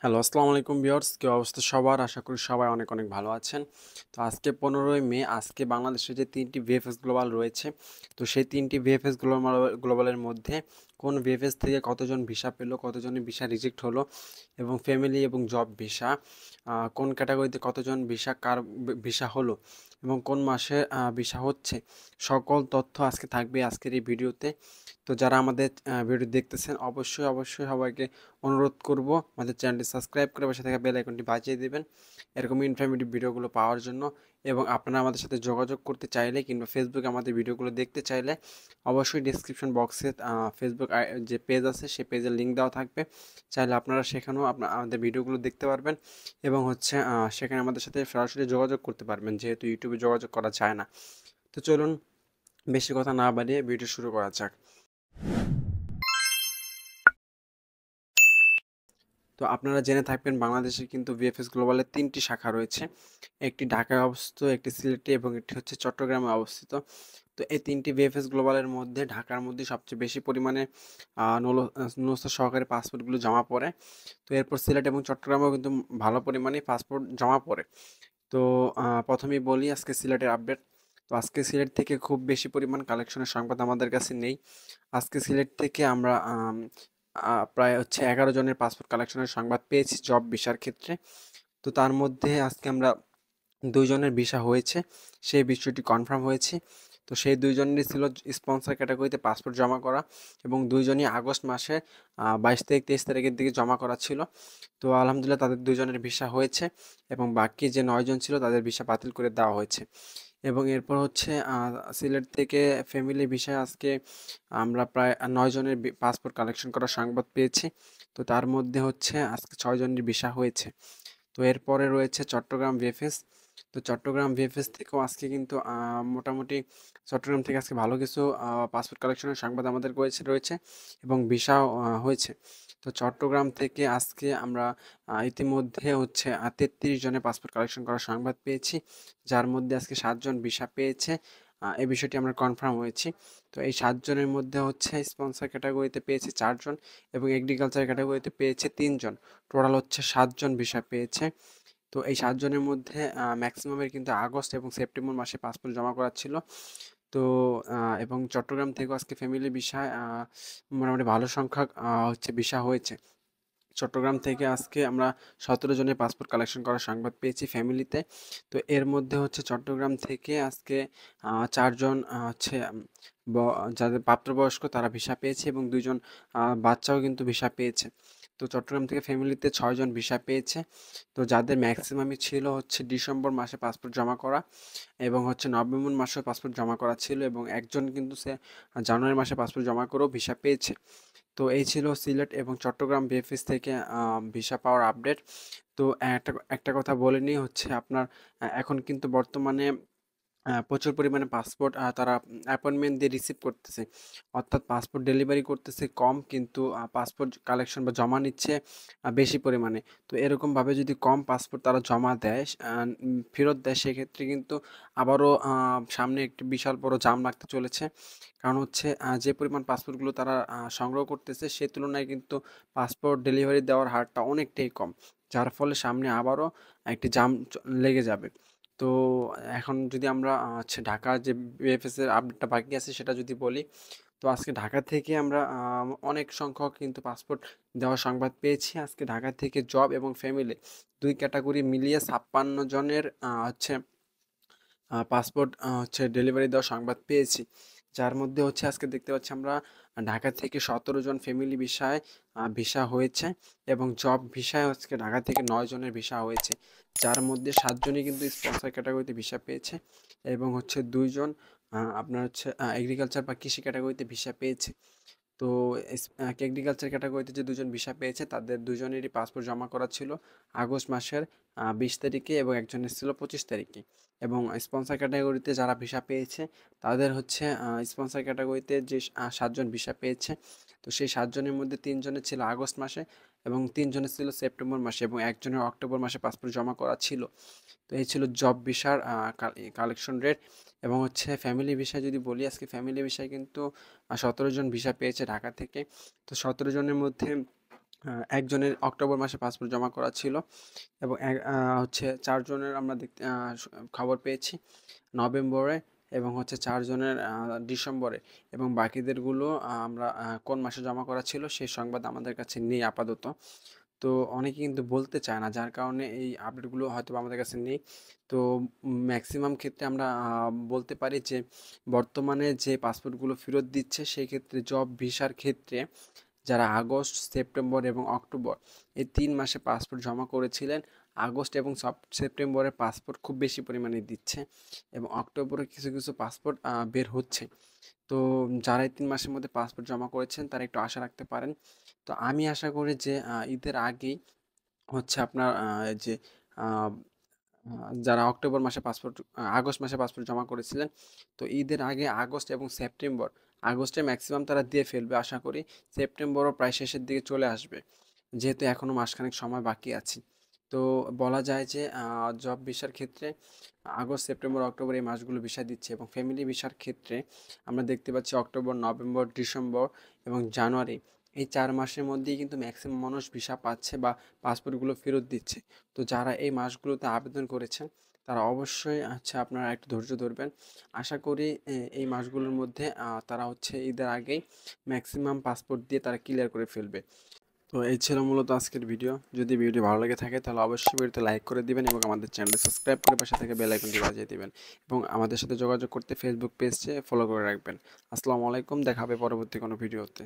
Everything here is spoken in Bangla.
হ্যালো, আসসালামু আলাইকুম ভিউয়ার্স। কি অবস্থা সবার? আশা করি সবাই অনেক অনেক ভালো আছেন। তো আজকে 15ই মে, আজকে বাংলাদেশে যে 3টি ভিএফএস গ্লোবাল রয়েছে, তো সেই 3টি ভিএফএস গ্লোবালের মধ্যে কোন ভিএফএস থেকে কতজন ভিসা পেল, কতজনের ভিসা রিজেক্ট হলো এবং ফ্যামিলি এবং জব ভিসা কোন ক্যাটাগরিতে কতজন ভিসা কার ভিসা হলো এবং কোন মাসে ভিসা হচ্ছে, সকল তথ্য আজকে থাকবে আজকের এই ভিডিওতে। তো যারা আমাদের ভিডিও দেখতেছেন অবশ্যই অবশ্যই সবাইকে অনুরোধ করব আমাদের চ্যানেলটি সাবস্ক্রাইব করে পাশে থাকা বেল আইকনটি বাজিয়ে দেবেন এরকম ইনফরমেটিভ ভিডিওগুলো পাওয়ার জন্য। এবং আপনারা আমাদের সাথে যোগাযোগ করতে চাইলে কিংবা ফেসবুকে আমাদের ভিডিওগুলো দেখতে চাইলে অবশ্যই ডিসক্রিপশন বক্সে ফেসবুক যে পেজ আছে সেই পেজের লিঙ্ক দেওয়া থাকবে। চাইলে আপনারা সেখানেও আমাদের ভিডিওগুলো দেখতে পারবেন এবং হচ্ছে সেখানে আমাদের সাথে সরাসরি যোগাযোগ করতে পারবেন, যেহেতু ইউটিউবে যোগাযোগ করা যায় না। তো চলুন বেশি কথা না বাড়িয়ে ভিডিও শুরু করা যাক। তো আপনারা জেনে থাকবেন বাংলাদেশে কিন্তু ভিএফএস গ্লোবালের 3টি শাখা রয়েছে। একটি ঢাকায় অবস্থিত, একটি সিলেটে এবং একটি হচ্ছে চট্টগ্রামে অবস্থিত। তো এই 3টি ভিএফএস গ্লোবালের মধ্যে ঢাকার মধ্যে সবচেয়ে বেশি পরিমাণে নুসখত সহকারে পাসপোর্টগুলো জমা পড়ে। তো এরপর সিলেট এবং চট্টগ্রামেও কিন্তু ভালো পরিমাণে পাসপোর্ট জমা পড়ে। তো প্রথমেই বলি আজকে সিলেটের আপডেট। তো আজকে সিলেট থেকে খুব বেশি পরিমাণ কালেকশনের সংবাদ আমাদের কাছে নেই। আজকে সিলেট থেকে আমরা প্রায় হচ্ছে 11 জনের পাসপোর্ট কালেকশনের সংবাদ পেয়েছি জব ভিসার ক্ষেত্রে। তো তার মধ্যে আজকে আমরা 2 জনের ভিসা হয়েছে, সেই বিষয়টি কনফার্ম হয়েছে। তো সেই 2 জনেরই ছিল স্পন্সর ক্যাটাগরিতে পাসপোর্ট জমা করা এবং 2 জনই আগস্ট মাসে 22 তারিখ 23 তারিখের দিকে জমা করা ছিল। তো আলহামদুলিল্লাহ তাদের 2 জনের ভিসা হয়েছে এবং বাকি যে 9 জন ছিল তাদের ভিসা বাতিল করে দেওয়া হয়েছে। এবং এরপর হচ্ছে সিলেট থেকে ফ্যামিলি ভিসায় আজকে আমরা প্রায় 9 জনের পাসপোর্ট কালেকশন করার সংবাদ পেয়েছি। তো তার মধ্যে হচ্ছে আজকে 6 জনের ভিসা হয়েছে। তো এরপরে রয়েছে চট্টগ্রাম ভিএফএস। তো চট্টগ্রাম ভিএফএস থেকেও আজকে কিন্তু মোটামুটি চট্টগ্রাম থেকে আজকে ভালো কিছু পাসপোর্ট কালেকশনের সংবাদ আমাদের রয়েছে এবং ভিসাও হয়েছে। তো চট্টগ্রাম থেকে আজকে আমরা ইতিমধ্যে হচ্ছে 33 জনের পাসপোর্ট কালেকশন করার সংবাদ পেয়েছি, যার মধ্যে আজকে 7 জন ভিসা পেয়েছে। এই বিষয়টি আমরা কনফার্ম হয়েছি। তো এই 7 জনের মধ্যে হচ্ছে স্পন্সর ক্যাটাগরিতে পেয়েছে 4 জন এবং এগ্রিকালচার ক্যাটাগরিতে পেয়েছে 3 জন। টোটাল হচ্ছে 7 জন ভিসা পেয়েছে। তো এই 7 জনের মধ্যে ম্যাক্সিমামের কিন্তু আগস্ট এবং সেপ্টেম্বর মাসে পাসপোর্ট জমা করা ছিল। তো এবং চট্টগ্রাম থেকেও আজকে ফ্যামিলি ভিসায় মোটামুটি ভালো সংখ্যক হচ্ছে ভিসা হয়েছে। চট্টগ্রাম থেকে আজকে আমরা 17 জনের পাসপোর্ট কালেকশন করার সংবাদ পেয়েছি ফ্যামিলিতে। তো এর মধ্যে হচ্ছে চট্টগ্রাম থেকে আজকে 4 জন হচ্ছে যাদের প্রাপ্তবয়স্ক তারা ভিসা পেয়েছে এবং 2 জন বাচ্চাও কিন্তু ভিসা পেয়েছে। তো চট্টগ্রাম থেকে ফ্যামিলিতে 6 জন ভিসা পেয়েছে। তো যাদের ম্যাক্সিমামই ছিল হচ্ছে ডিসেম্বর মাসে পাসপোর্ট জমা করা এবং হচ্ছে নভেম্বর মাসেও পাসপোর্ট জমা করা ছিল এবং একজন কিন্তু সে জানুয়ারি মাসে পাসপোর্ট জমা করেও ভিসা পেয়েছে। তো এই ছিল সিলেট এবং চট্টগ্রাম ভিএফএস থেকে ভিসা পাওয়ার আপডেট। তো একটা একটা কথা বলে নিই হচ্ছে আপনার এখন কিন্তু বর্তমানে প্রচুর পরিমাণে পাসপোর্ট তারা অ্যাপয়েন্টমেন্ট দিয়ে রিসিভ করতেছে। অর্থাৎ পাসপোর্ট ডেলিভারি করতেছে কম, কিন্তু পাসপোর্ট কালেকশন বা জমা নিচ্ছে বেশি পরিমাণে। তো এরকমভাবে যদি কম পাসপোর্ট তারা জমা দেয়, ফেরত দেয়, সেক্ষেত্রে কিন্তু আবারও সামনে একটি বিশাল বড় জাম লাগতে চলেছে। কারণ হচ্ছে যে পরিমাণ পাসপোর্টগুলো তারা সংগ্রহ করতেছে সে তুলনায় কিন্তু পাসপোর্ট ডেলিভারি দেওয়ার হারটা অনেকটাই কম। যার ফলে সামনে আবারও একটি জাম লেগে যাবে। তো এখন যদি আমরা হচ্ছে ঢাকা যে বিএফএস এর আপডেটটা বাকি আছে সেটা যদি বলি, তো আজকে ঢাকা থেকে আমরা অনেক সংখ্যক কিন্তু পাসপোর্ট দেওয়ার সংবাদ পেয়েছি। আজকে ঢাকা থেকে জব এবং ফ্যামিলি 2 ক্যাটাগরি মিলিয়ে 56 জনের হচ্ছে পাসপোর্ট হচ্ছে ডেলিভারি দেওয়ার সংবাদ পেয়েছি। যার মধ্যে হচ্ছে আজকে দেখতে পাচ্ছি আমরা ঢাকা থেকে 17 জন ফ্যামিলি ভিসায় ভিসা হয়েছে এবং জব ভিসায় আজকে ঢাকা থেকে 9 জনের ভিসা হয়েছে। যার মধ্যে 7 জনই কিন্তু স্পন্সর ক্যাটাগরিতে ভিসা পেয়েছে এবং হচ্ছে 2 জন আপনার হচ্ছে এগ্রিকালচার বা কৃষি ক্যাটাগরিতে ভিসা পেয়েছে। তো এগ্রিকালচার ক্যাটাগরিতে যে 2 জন ভিসা পেয়েছে তাদের 2 জনেরই পাসপোর্ট জমা করা ছিল আগস্ট মাসের 20 তারিখে এবং একজনের ছিল 25 তারিখে। এবং স্পন্সর ক্যাটাগরিতে যারা ভিসা পেয়েছে তাদের হচ্ছে স্পন্সর ক্যাটাগরিতে যে 7 জন ভিসা পেয়েছে, তো সেই 7 জনের মধ্যে 3 জনের ছিল আগস্ট মাসে এবং 3 জনের ছিল সেপ্টেম্বর মাসে এবং একজনের অক্টোবর মাসে পাসপোর্ট জমা করা ছিল। তো এই ছিল জব ভিসার কালেকশন রেট। এবং হচ্ছে ফ্যামিলি ভিসায় যদি বলি, আজকে ফ্যামিলি ভিসায় কিন্তু 17 জন ভিসা পেয়েছে ঢাকা থেকে। তো 17 জনের মধ্যে একজনের অক্টোবর মাসে পাসপোর্ট জমা করা ছিল এবং হচ্ছে 4 জনের আমরা দেখতে খবর পেয়েছি নভেম্বরে এবং হচ্ছে 4 জনের ডিসেম্বরে এবং বাকিদেরগুলো আমরা কোন মাসে জমা করা ছিল সেই সংবাদ আমাদের কাছে নেই আপাতত। তো অনেকে কিন্তু বলতে চায় না, যার কারণে এই আপডেটগুলো হয়তোবা আমাদের কাছে নেই। তো ম্যাক্সিমাম ক্ষেত্রে আমরা বলতে পারি যে বর্তমানে যে পাসপোর্টগুলো ফেরত দিচ্ছে সেই ক্ষেত্রে জব ভিসার ক্ষেত্রে যারা আগস্ট, সেপ্টেম্বর এবং অক্টোবর এই ৩ মাসে পাসপোর্ট জমা করেছিলেন, আগস্ট এবং সেপ্টেম্বরে পাসপোর্ট খুব বেশি পরিমাণে দিচ্ছে এবং অক্টোবরে কিছু, কিছু পাসপোর্ট বের হচ্ছে। তো যারা এই ৩ মাসের মধ্যে পাসপোর্ট জমা করেছেন তারা একটু আশা রাখতে পারেন। তো আমি আশা করি যে ঈদের আগেই হচ্ছে আপনার যে আ আ যারা অক্টোবর মাসে পাসপোর্ট আগস্ট মাসে পাসপোর্ট জমা করেছিলেন, তো ঈদের আগে আগস্ট এবং সেপ্টেম্বর, আগস্টে ম্যাক্সিমাম তারা দিয়ে ফেলবে আশা করি। সেপ্টেম্বরও প্রায় শেষের দিকে চলে আসবে। যেহেতু এখনো মাসখানেক সময় বাকি আছে। তো বলা যায় যে জব ভিসার ক্ষেত্রে আগস্ট, সেপ্টেম্বর, অক্টোবর এই মাসগুলো ভিসা দিচ্ছে এবং ফ্যামিলি ভিসার ক্ষেত্রে আমরা দেখতে পাচ্ছি অক্টোবর, নভেম্বর, ডিসেম্বর এবং জানুয়ারি এই ৪ মাসের মধ্যেই কিন্তু ম্যাক্সিমাম মানুষ ভিসা পাচ্ছে বা পাসপোর্টগুলো ফেরত দিচ্ছে। তো যারা এই মাসগুলোতে আবেদন করেছেন তারা অবশ্যই আপনারা একটু ধৈর্য ধরবেন। আশা করি এই মাসগুলোর মধ্যে তারা হচ্ছে ঈদের আগেই ম্যাক্সিমাম পাসপোর্ট দিয়ে তারা ক্লিয়ার করে ফেলবে। তো এই ছিল মূলত আজকের ভিডিও। যদি ভিডিওটি ভালো লেগে থাকে তাহলে অবশ্যই ভিডিওতে লাইক করে দিবেন এবং আমাদের চ্যানেলটি সাবস্ক্রাইব করে পাশে থেকে বেল আইকনটি বাজিয়ে দিবেন এবং আমাদের সাথে যোগাযোগ করতে ফেসবুক পেজে ফলো করে রাখবেন। আসসালামু আলাইকুম, দেখা হবে পরবর্তী কোনো ভিডিওতে।